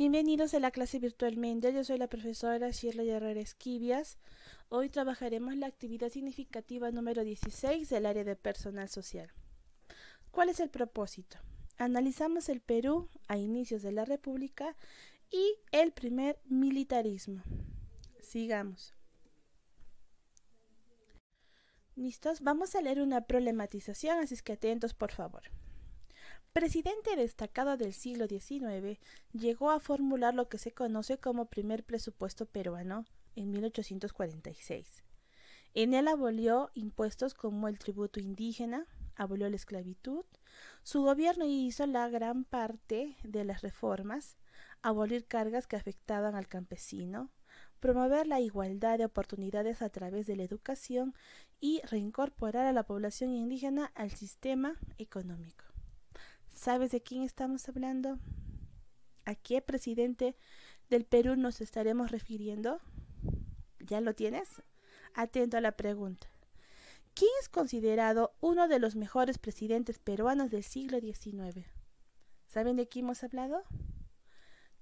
Bienvenidos a la clase virtualmente. Yo soy la profesora Shirley Herrera Esquivias. Hoy trabajaremos la actividad significativa número 16 del área de personal social. ¿Cuál es el propósito? Analizamos el Perú a inicios de la República y el primer militarismo. Sigamos. ¿Listos? Vamos a leer una problematización, así es que atentos por favor. Presidente destacado del siglo XIX, llegó a formular lo que se conoce como primer presupuesto peruano en 1846. En él abolió impuestos como el tributo indígena, abolió la esclavitud. Su gobierno hizo la gran parte de las reformas, abolir cargas que afectaban al campesino, promover la igualdad de oportunidades a través de la educación y reincorporar a la población indígena al sistema económico. ¿Sabes de quién estamos hablando? ¿A qué presidente del Perú nos estaremos refiriendo? ¿Ya lo tienes? Atento a la pregunta. ¿Quién es considerado uno de los mejores presidentes peruanos del siglo XIX? ¿Saben de quién hemos hablado?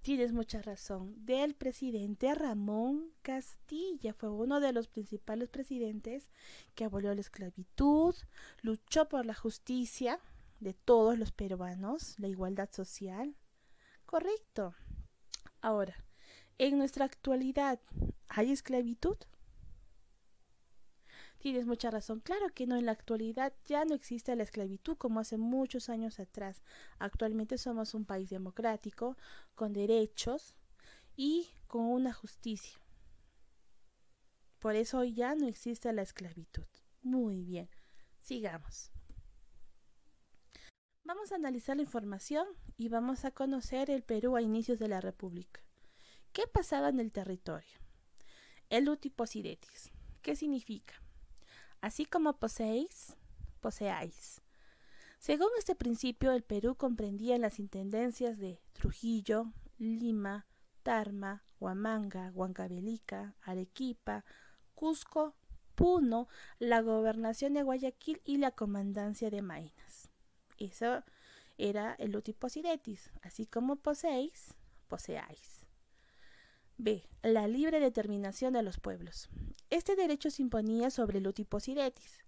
Tienes mucha razón. Del presidente Ramón Castilla. Fue uno de los principales presidentes que abolió la esclavitud, luchó por la justicia de todos los peruanos, la igualdad social. Correcto. Ahora, en nuestra actualidad, ¿hay esclavitud? Tienes mucha razón. Claro que no, en la actualidad ya no existe la esclavitud como hace muchos años atrás. Actualmente somos un país democrático, con derechos y con una justicia. Por eso hoy ya no existe la esclavitud. Muy bien, sigamos. Vamos a analizar la información y vamos a conocer el Perú a inicios de la República. ¿Qué pasaba en el territorio? El uti possidetis. ¿Qué significa? Así como poseéis, poseáis. Según este principio, el Perú comprendía las intendencias de Trujillo, Lima, Tarma, Huamanga, Huancavelica, Arequipa, Cusco, Puno, la gobernación de Guayaquil y la comandancia de Maynas. Eso era el uti possidetis. Así como poseéis, poseáis. B. La libre determinación de los pueblos. Este derecho se imponía sobre el uti possidetis.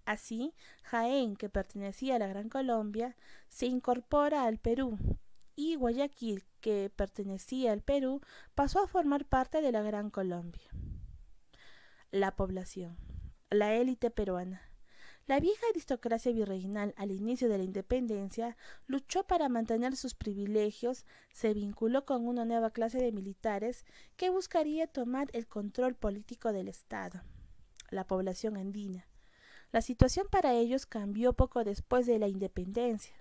Así, Jaén, que pertenecía a la Gran Colombia, se incorpora al Perú, y Guayaquil, que pertenecía al Perú, pasó a formar parte de la Gran Colombia. La población. La élite peruana. La vieja aristocracia virreinal al inicio de la independencia luchó para mantener sus privilegios, se vinculó con una nueva clase de militares que buscaría tomar el control político del Estado, la población andina. La situación para ellos cambió poco después de la independencia.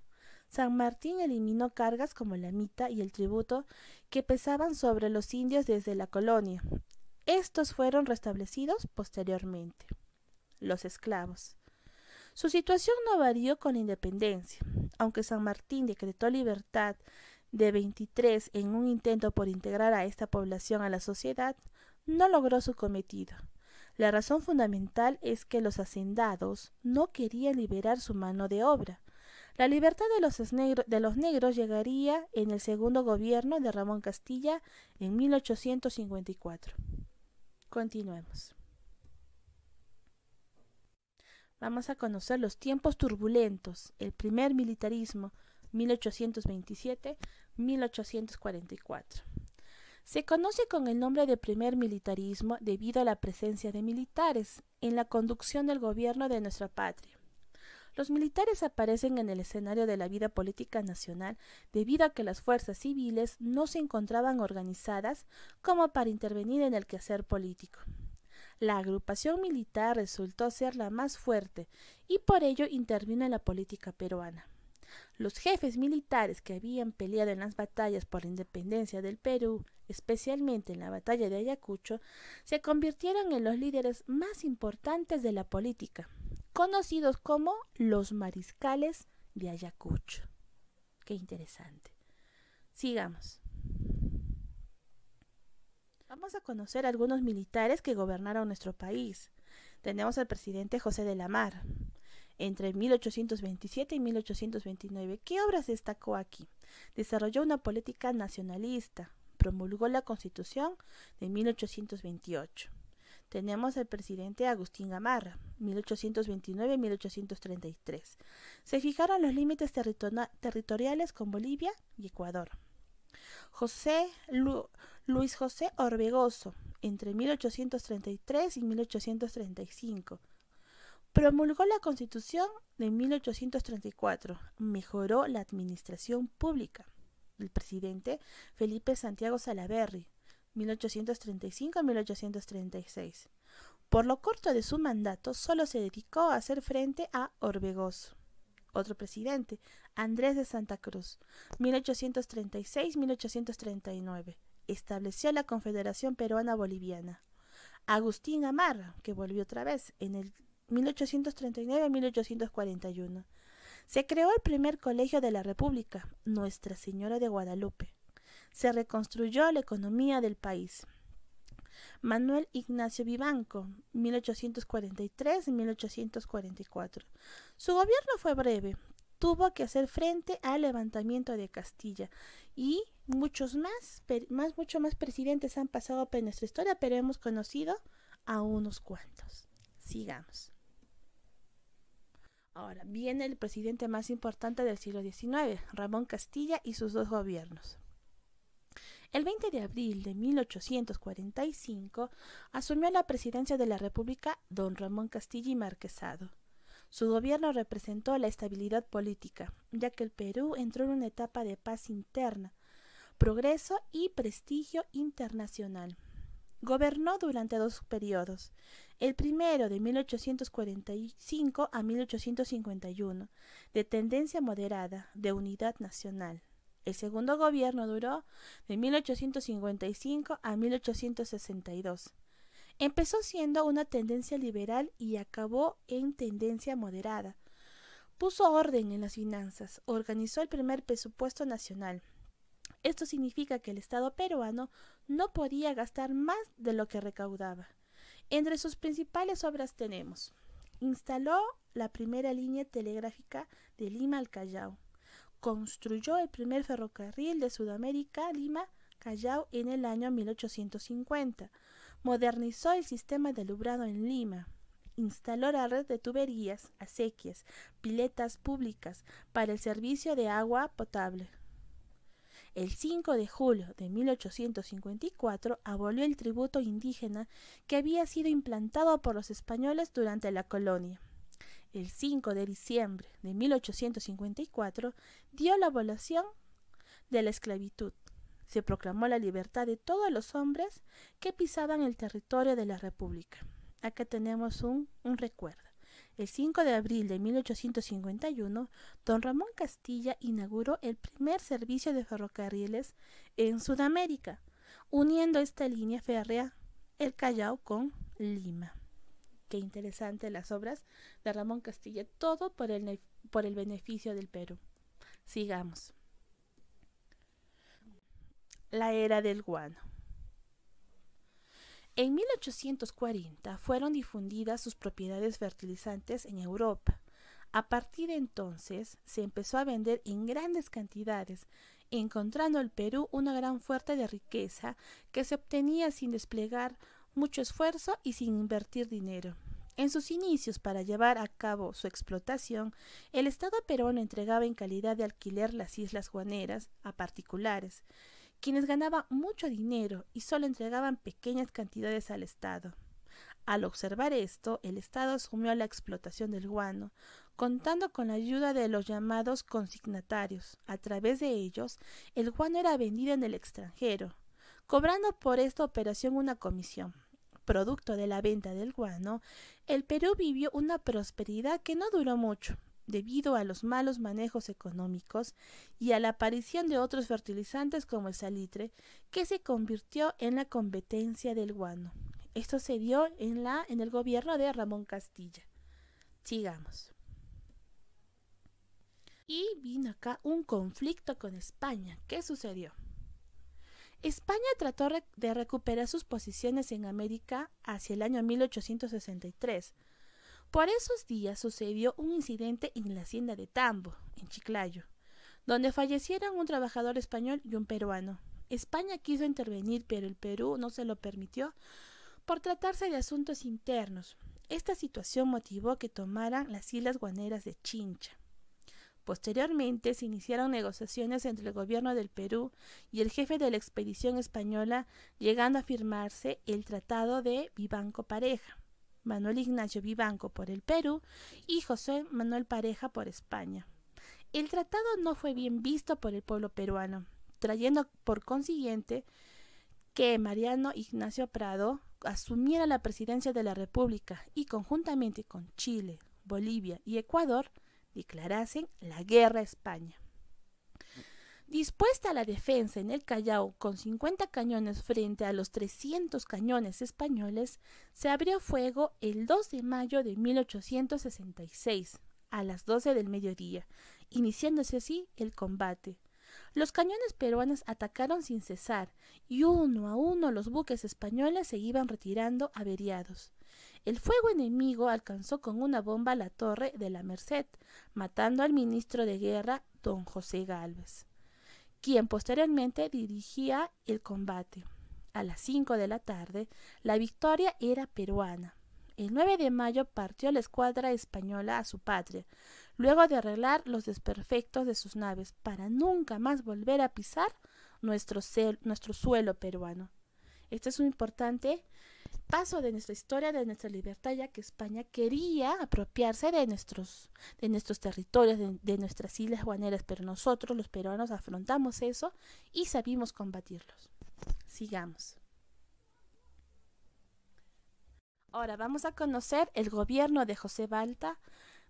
San Martín eliminó cargas como la mita y el tributo que pesaban sobre los indios desde la colonia. Estos fueron restablecidos posteriormente. Los esclavos. Su situación no varió con la independencia. Aunque San Martín decretó libertad de 23 en un intento por integrar a esta población a la sociedad, no logró su cometido. La razón fundamental es que los hacendados no querían liberar su mano de obra. La libertad de los negros llegaría en el segundo gobierno de Ramón Castilla en 1854. Continuemos. Vamos a conocer los tiempos turbulentos, el primer militarismo, 1827-1844. Se conoce con el nombre de primer militarismo debido a la presencia de militares en la conducción del gobierno de nuestra patria. Los militares aparecen en el escenario de la vida política nacional debido a que las fuerzas civiles no se encontraban organizadas como para intervenir en el quehacer político. La agrupación militar resultó ser la más fuerte y por ello intervino en la política peruana. Los jefes militares que habían peleado en las batallas por la independencia del Perú, especialmente en la batalla de Ayacucho, se convirtieron en los líderes más importantes de la política, conocidos como los mariscales de Ayacucho. Qué interesante. Sigamos. Vamos a conocer algunos militares que gobernaron nuestro país. Tenemos al presidente José de la Mar. entre 1827 y 1829. ¿Qué obras destacó aquí? Desarrolló una política nacionalista, promulgó la Constitución de 1828. Tenemos al presidente Agustín Gamarra, 1829-1833. Se fijaron los límites territoriales con Bolivia y Ecuador. Luis José Orbegoso, entre 1833 y 1835. Promulgó la Constitución de 1834. Mejoró la administración pública. El presidente Felipe Santiago Salaverry, 1835-1836. Por lo corto de su mandato, solo se dedicó a hacer frente a Orbegoso. Otro presidente, Andrés de Santa Cruz, 1836-1839. Estableció la Confederación Peruana Boliviana. Agustín Gamarra, que volvió otra vez en el 1839-1841. Se creó el primer colegio de la República, Nuestra Señora de Guadalupe. Se reconstruyó la economía del país. Manuel Ignacio Vivanco, 1843-1844. Su gobierno fue breve. Tuvo que hacer frente al levantamiento de Castilla y mucho más presidentes han pasado por nuestra historia, pero hemos conocido a unos cuantos. Sigamos. Ahora viene el presidente más importante del siglo XIX, Ramón Castilla y sus dos gobiernos. El 20 de abril de 1845 asumió la presidencia de la República don Ramón Castilla y Marquesado. Su gobierno representó la estabilidad política, ya que el Perú entró en una etapa de paz interna, progreso y prestigio internacional. Gobernó durante dos periodos, el primero de 1845 a 1851, de tendencia moderada, de unidad nacional. El segundo gobierno duró de 1855 a 1862. Empezó siendo una tendencia liberal y acabó en tendencia moderada. Puso orden en las finanzas, organizó el primer presupuesto nacional. Esto significa que el Estado peruano no podía gastar más de lo que recaudaba. Entre sus principales obras tenemos: instaló la primera línea telegráfica de Lima al Callao. Construyó el primer ferrocarril de Sudamérica, Lima-Callao, en el año 1850. Modernizó el sistema de alumbrado en Lima. Instaló la red de tuberías, acequias, piletas públicas para el servicio de agua potable. El 5 de julio de 1854 abolió el tributo indígena que había sido implantado por los españoles durante la colonia. El 5 de diciembre de 1854 dio la abolición de la esclavitud. Se proclamó la libertad de todos los hombres que pisaban el territorio de la República. Acá tenemos un recuerdo. El 5 de abril de 1851, don Ramón Castilla inauguró el primer servicio de ferrocarriles en Sudamérica, uniendo esta línea férrea, el Callao, con Lima. Qué interesante las obras de Ramón Castilla, todo por el beneficio del Perú. Sigamos. La era del guano. En 1840 fueron difundidas sus propiedades fertilizantes en Europa. A partir de entonces se empezó a vender en grandes cantidades, encontrando el Perú una gran fuente de riqueza que se obtenía sin desplegar mucho esfuerzo y sin invertir dinero. En sus inicios, para llevar a cabo su explotación, el Estado peruano entregaba en calidad de alquiler las islas guaneras a particulares, quienes ganaban mucho dinero y solo entregaban pequeñas cantidades al Estado. Al observar esto, el Estado asumió la explotación del guano, contando con la ayuda de los llamados consignatarios. A través de ellos, el guano era vendido en el extranjero, cobrando por esta operación una comisión. Producto de la venta del guano, el Perú vivió una prosperidad que no duró mucho, debido a los malos manejos económicos y a la aparición de otros fertilizantes como el salitre, que se convirtió en la competencia del guano. Esto se dio en el gobierno de Ramón Castilla. Sigamos. Y vino acá un conflicto con España. ¿Qué sucedió? España trató de recuperar sus posiciones en América hacia el año 1863. Por esos días sucedió un incidente en la hacienda de Tambo, en Chiclayo, donde fallecieron un trabajador español y un peruano. España quiso intervenir, pero el Perú no se lo permitió por tratarse de asuntos internos. Esta situación motivó que tomaran las Islas Guaneras de Chincha. Posteriormente se iniciaron negociaciones entre el gobierno del Perú y el jefe de la expedición española, llegando a firmarse el Tratado de Vivanco Pareja. Manuel Ignacio Vivanco por el Perú y José Manuel Pareja por España. El tratado no fue bien visto por el pueblo peruano, trayendo por consiguiente que Mariano Ignacio Prado asumiera la presidencia de la República y conjuntamente con Chile, Bolivia y Ecuador declarasen la guerra a España. Dispuesta a la defensa en el Callao con 50 cañones frente a los 300 cañones españoles, se abrió fuego el 2 de mayo de 1866 a las 12 del mediodía, iniciándose así el combate. Los cañones peruanos atacaron sin cesar y uno a uno los buques españoles se iban retirando averiados. El fuego enemigo alcanzó con una bomba la torre de la Merced, matando al ministro de Guerra, don José Gálvez, quien posteriormente dirigía el combate. A las 5 de la tarde, la victoria era peruana. El 9 de mayo partió la escuadra española a su patria, luego de arreglar los desperfectos de sus naves para nunca más volver a pisar nuestro suelo peruano. Este es un importante paso de nuestra historia, de nuestra libertad, ya que España quería apropiarse de nuestros territorios, de nuestras islas guaneras, pero nosotros los peruanos afrontamos eso y sabimos combatirlos. Sigamos. Ahora vamos a conocer el gobierno de José Balta,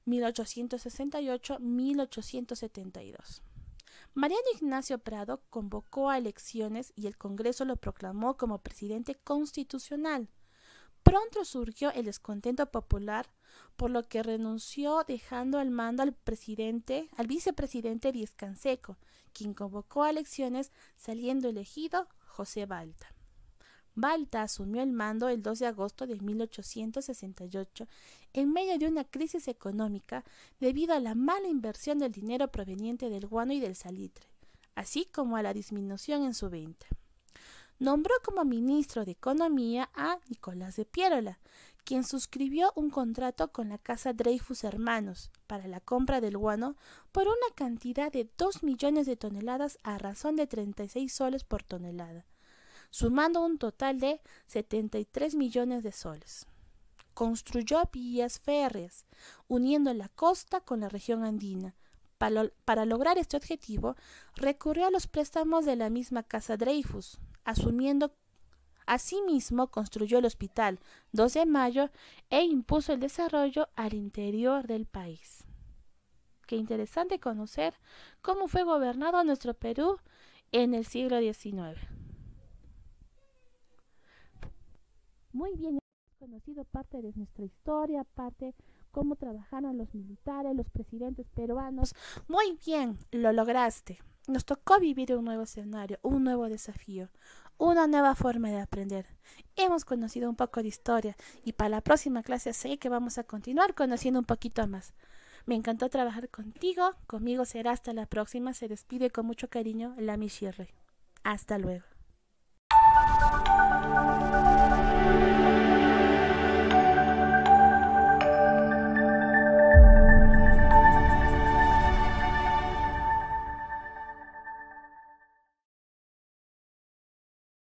1868-1872. Mariano Ignacio Prado convocó a elecciones y el Congreso lo proclamó como presidente constitucional. Pronto surgió el descontento popular, por lo que renunció, dejando al mando al vicepresidente Díez Canseco, quien convocó a elecciones, saliendo elegido José Balta. Balta asumió el mando el 2 de agosto de 1868 en medio de una crisis económica debido a la mala inversión del dinero proveniente del guano y del salitre, así como a la disminución en su venta. Nombró como ministro de Economía a Nicolás de Piérola, quien suscribió un contrato con la casa Dreyfus Hermanos para la compra del guano por una cantidad de 2 millones de toneladas a razón de 36 soles por tonelada, sumando un total de 73 millones de soles. Construyó vías férreas, uniendo la costa con la región andina. Para lograr este objetivo, recurrió a los préstamos de la misma casa Dreyfus, asimismo construyó el Hospital 2 de Mayo e impuso el desarrollo al interior del país. Qué interesante conocer cómo fue gobernado nuestro Perú en el siglo XIX. Muy bien, hemos conocido parte de nuestra historia, parte cómo trabajaron los militares, los presidentes peruanos. Muy bien, lo lograste. Nos tocó vivir un nuevo escenario, un nuevo desafío, una nueva forma de aprender. Hemos conocido un poco de historia y para la próxima clase sé que vamos a continuar conociendo un poquito más. Me encantó trabajar contigo, conmigo será hasta la próxima. Se despide con mucho cariño la Miss Shirley. Hasta luego.